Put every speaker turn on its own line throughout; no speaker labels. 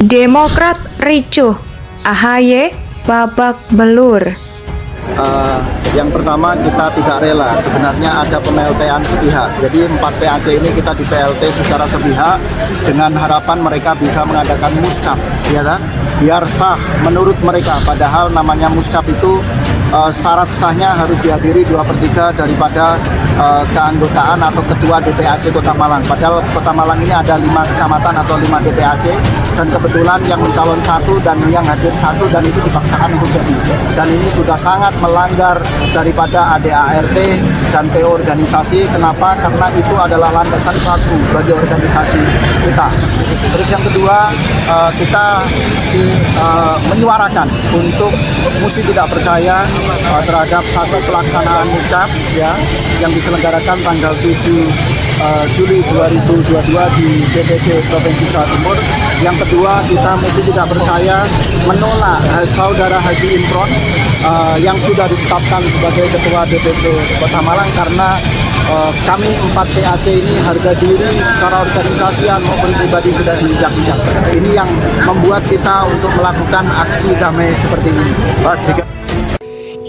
Demokrat ricuh, AHY babak belur.
Yang pertama, kita tidak rela sebenarnya ada pemeltean sepihak. Jadi 4 PAC ini kita di PLT secara sepihak dengan harapan mereka bisa mengadakan muscap, ya kan? Biar sah menurut mereka. Padahal namanya muscap itu syarat sahnya harus dihadiri 2/3 daripada keanggotaan atau ketua DPAC Kota Malang. Padahal Kota Malang ini ada 5 kecamatan atau 5 DPAC, dan kebetulan yang mencalon 1 dan yang hadir 1, dan itu dipaksakan untuk jadi. Dan ini sudah sangat melanggar daripada ADART dan PO organisasi. Kenapa? Karena itu adalah landasan baku bagi organisasi kita. Terus yang kedua, kita menyuarakan untuk mesti tidak percaya terhadap satu pelaksanaan muscap ya yang diselenggarakan tanggal 7 Juli 2022 di DPD Provinsi Jawa Timur. Yang kedua, kita mesti tidak percaya menolak saudara Haji Imron yang sudah ditetapkan sebagai Ketua DPD Kota Malang, karena kami 4 PAC ini harga diri secara organisasian maupun pribadi sudah diinjak-injak. Ini yang membuat kita untuk melakukan aksi damai seperti ini.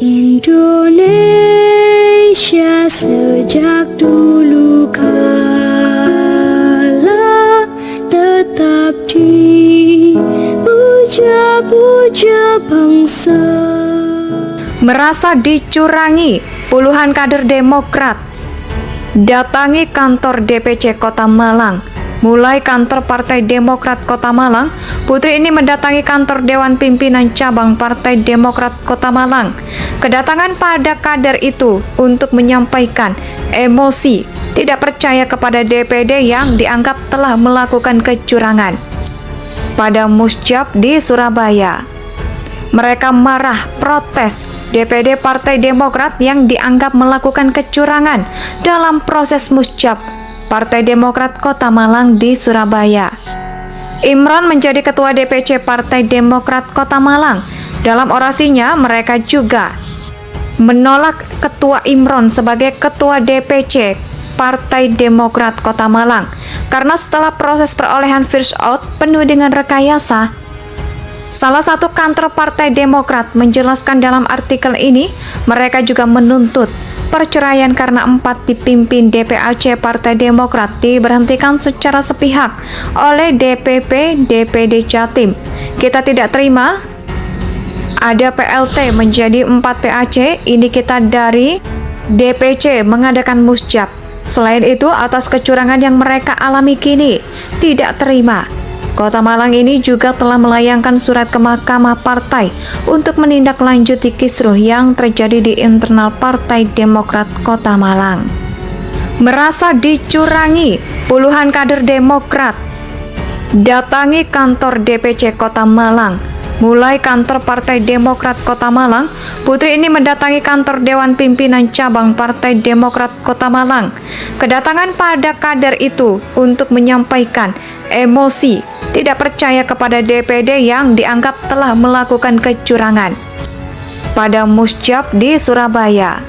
Indonesia sejak dulu kala tetap dipuja-puja bangsa.
Merasa dicurangi, puluhan kader Demokrat datangi kantor DPC Kota Malang. Mulai kantor Partai Demokrat Kota Malang, putri ini mendatangi kantor Dewan Pimpinan Cabang Partai Demokrat Kota Malang. Kedatangan pada kader itu untuk menyampaikan emosi tidak percaya kepada DPD yang dianggap telah melakukan kecurangan pada muscap di Surabaya. Mereka marah protes DPD Partai Demokrat yang dianggap melakukan kecurangan dalam proses muscap Partai Demokrat Kota Malang di Surabaya. Imron menjadi Ketua DPC Partai Demokrat Kota Malang. Dalam orasinya, mereka juga menolak Ketua Imron sebagai Ketua DPC Partai Demokrat Kota Malang karena setelah proses perolehan first out penuh dengan rekayasa. Salah satu kantor Partai Demokrat menjelaskan dalam artikel ini, mereka juga menuntut perceraian karena 4 dipimpin DPAC Partai Demokrat diberhentikan secara sepihak oleh DPP DPD Jatim. Kita tidak terima ada PLT menjadi 4 PAC, ini kita dari DPC mengadakan muscap. Selain itu, atas kecurangan yang mereka alami kini tidak terima. Kota Malang ini juga telah melayangkan surat ke Mahkamah Partai untuk menindaklanjuti kisruh yang terjadi di internal Partai Demokrat Kota Malang. Merasa dicurangi, puluhan kader Demokrat datangi kantor DPC Kota Malang. Mulai kantor Partai Demokrat Kota Malang, putri ini mendatangi kantor Dewan Pimpinan Cabang Partai Demokrat Kota Malang. Kedatangan pada kader itu untuk menyampaikan emosi tidak percaya kepada DPD yang dianggap telah melakukan kecurangan pada muscap di Surabaya.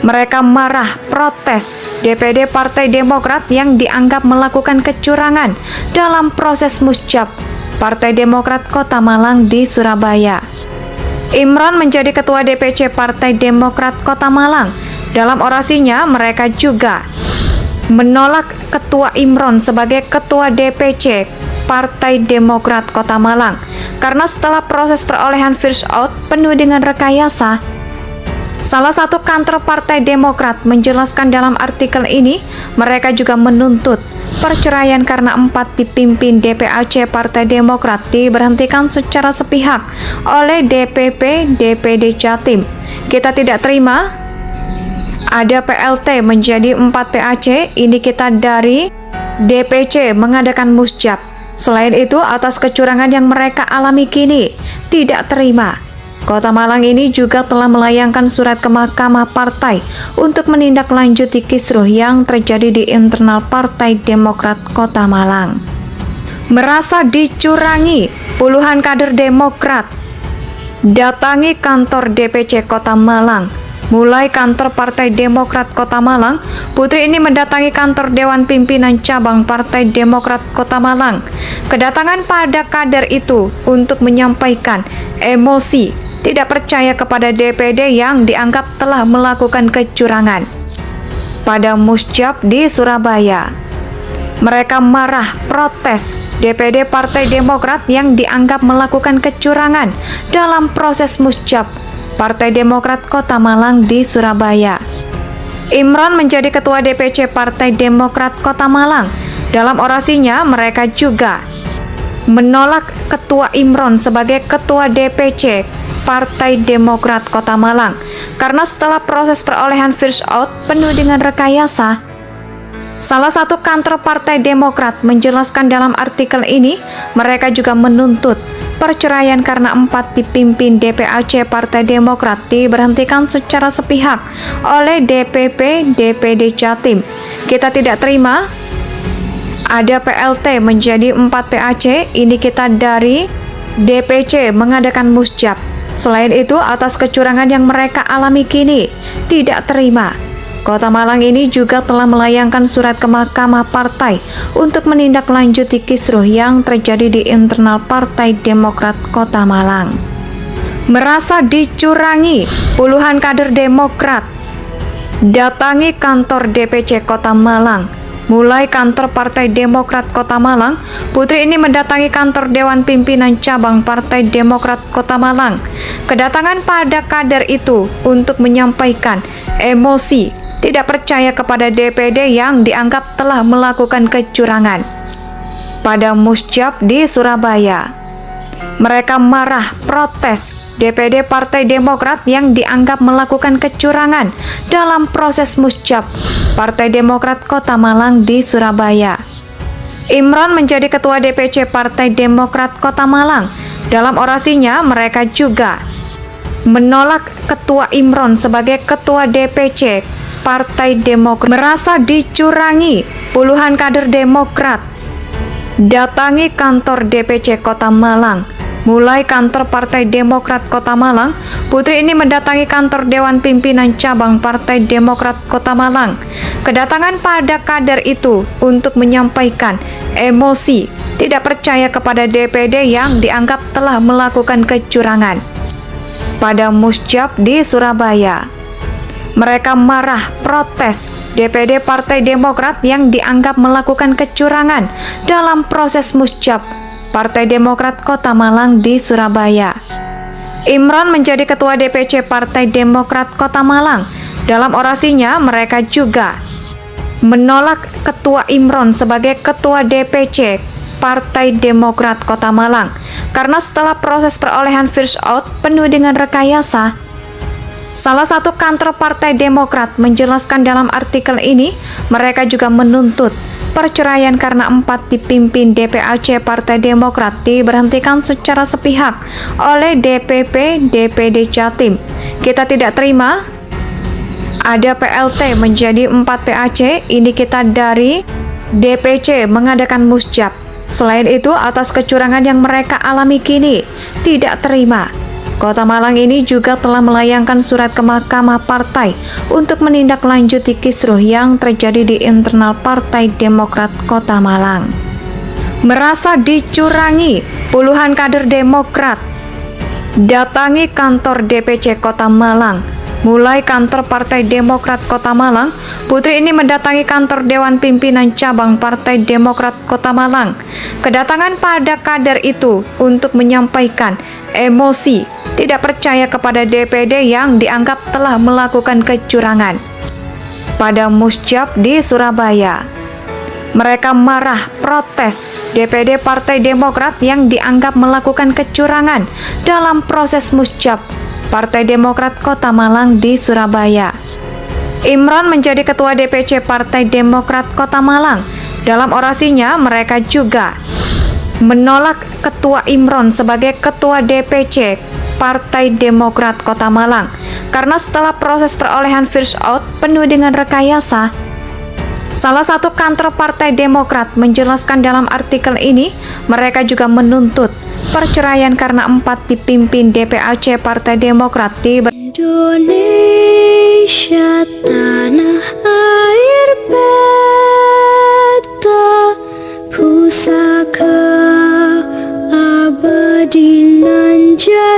Mereka marah protes DPD Partai Demokrat yang dianggap melakukan kecurangan dalam proses muscap Partai Demokrat Kota Malang di Surabaya. Imron menjadi Ketua DPC Partai Demokrat Kota Malang. Dalam orasinya, mereka juga menolak Ketua Imron sebagai Ketua DPC Partai Demokrat Kota Malang karena setelah proses perolehan first out penuh dengan rekayasa. Salah satu kantor Partai Demokrat menjelaskan dalam artikel ini, mereka juga menuntut perceraian karena 4 dipimpin DPAC Partai Demokrat diberhentikan secara sepihak oleh DPP DPD Jatim. Kita tidak terima ada PLT menjadi 4 PAC, ini kita dari DPC mengadakan muscap. Selain itu, atas kecurangan yang mereka alami kini tidak terima. Kota Malang ini juga telah melayangkan surat ke Mahkamah Partai untuk menindaklanjuti kisruh yang terjadi di internal Partai Demokrat Kota Malang. Merasa dicurangi, puluhan kader Demokrat datangi kantor DPC Kota Malang. Mulai kantor Partai Demokrat Kota Malang, putri ini mendatangi kantor Dewan Pimpinan Cabang Partai Demokrat Kota Malang. Kedatangan pada kader itu untuk menyampaikan emosi tidak percaya kepada DPD yang dianggap telah melakukan kecurangan. Pada Musjab di Surabaya, mereka marah protes DPD Partai Demokrat yang dianggap melakukan kecurangan dalam proses Musjab Partai Demokrat Kota Malang di Surabaya. Imron menjadi ketua DPC Partai Demokrat Kota Malang. Dalam orasinya, mereka juga menolak Ketua Imron sebagai Ketua DPC Partai Demokrat Kota Malang karena setelah proses perolehan first out penuh dengan rekayasa. Salah satu kantor Partai Demokrat menjelaskan dalam artikel ini, mereka juga menuntut perceraian karena 4 dipimpin DPAC Partai Demokrat diberhentikan secara sepihak oleh DPP DPD Jatim. Kita tidak terima ada PLT menjadi 4 PAC, ini kita dari DPC mengadakan musjab. Selain itu, atas kecurangan yang mereka alami kini, tidak terima. Kota Malang ini juga telah melayangkan surat ke Mahkamah Partai untuk menindaklanjuti kisruh yang terjadi di internal Partai Demokrat Kota Malang. Merasa dicurangi, puluhan kader Demokrat datangi kantor DPC Kota Malang. Mulai kantor Partai Demokrat Kota Malang, putri ini mendatangi kantor Dewan Pimpinan Cabang Partai Demokrat Kota Malang. Kedatangan pada kader itu untuk menyampaikan emosi tidak percaya kepada DPD yang dianggap telah melakukan kecurangan. Pada Musjab di Surabaya, mereka marah protes DPD Partai Demokrat yang dianggap melakukan kecurangan dalam proses Musjab Partai Demokrat Kota Malang di Surabaya. Imron menjadi ketua DPC Partai Demokrat Kota Malang. Dalam orasinya, mereka juga menolak Ketua Imron sebagai Ketua DPC Partai Demokrat. Merasa dicurangi, puluhan kader Demokrat datangi kantor DPC Kota Malang. Mulai kantor Partai Demokrat Kota Malang, putri ini mendatangi kantor Dewan Pimpinan Cabang Partai Demokrat Kota Malang. Kedatangan pada kader itu untuk menyampaikan emosi tidak percaya kepada DPD yang dianggap telah melakukan kecurangan. Pada Musjab di Surabaya, mereka marah protes DPD Partai Demokrat yang dianggap melakukan kecurangan dalam proses Musjab Partai Demokrat Kota Malang di Surabaya. Imron menjadi ketua DPC Partai Demokrat Kota Malang. Dalam orasinya, mereka juga menolak Ketua Imron sebagai Ketua DPC Partai Demokrat Kota Malang karena setelah proses perolehan first out penuh dengan rekayasa. Salah satu kantor Partai Demokrat menjelaskan dalam artikel ini, mereka juga menuntut perceraian karena 4 dipimpin DPAC Partai Demokrat diberhentikan secara sepihak oleh DPP DPD Jatim. Kita tidak terima ada PLT menjadi 4 PAC, ini kita dari DPC mengadakan musjab. Selain itu, atas kecurangan yang mereka alami kini, tidak terima. Kota Malang ini juga telah melayangkan surat ke Mahkamah Partai untuk menindaklanjuti kisruh yang terjadi di internal Partai Demokrat Kota Malang. Merasa dicurangi, puluhan kader Demokrat datangi kantor DPC Kota Malang. Mulai kantor Partai Demokrat Kota Malang, putri ini mendatangi kantor Dewan Pimpinan Cabang Partai Demokrat Kota Malang. Kedatangan pada kader itu untuk menyampaikan emosi tidak percaya kepada DPD yang dianggap telah melakukan kecurangan. Pada Musjab di Surabaya, mereka marah protes DPD Partai Demokrat yang dianggap melakukan kecurangan dalam proses Musjab Partai Demokrat Kota Malang di Surabaya. Imron menjadi ketua DPC Partai Demokrat Kota Malang. Dalam orasinya, mereka juga menolak Ketua Imron sebagai Ketua DPC Partai Demokrat Kota Malang karena setelah proses perolehan first out penuh dengan rekayasa. Salah satu kantor Partai Demokrat menjelaskan dalam artikel ini, mereka juga menuntut perceraian karena 4 dipimpin DPAC Partai Demokrat
Indonesia Indonesia tanah air beta, pusaka abadi nan jaya.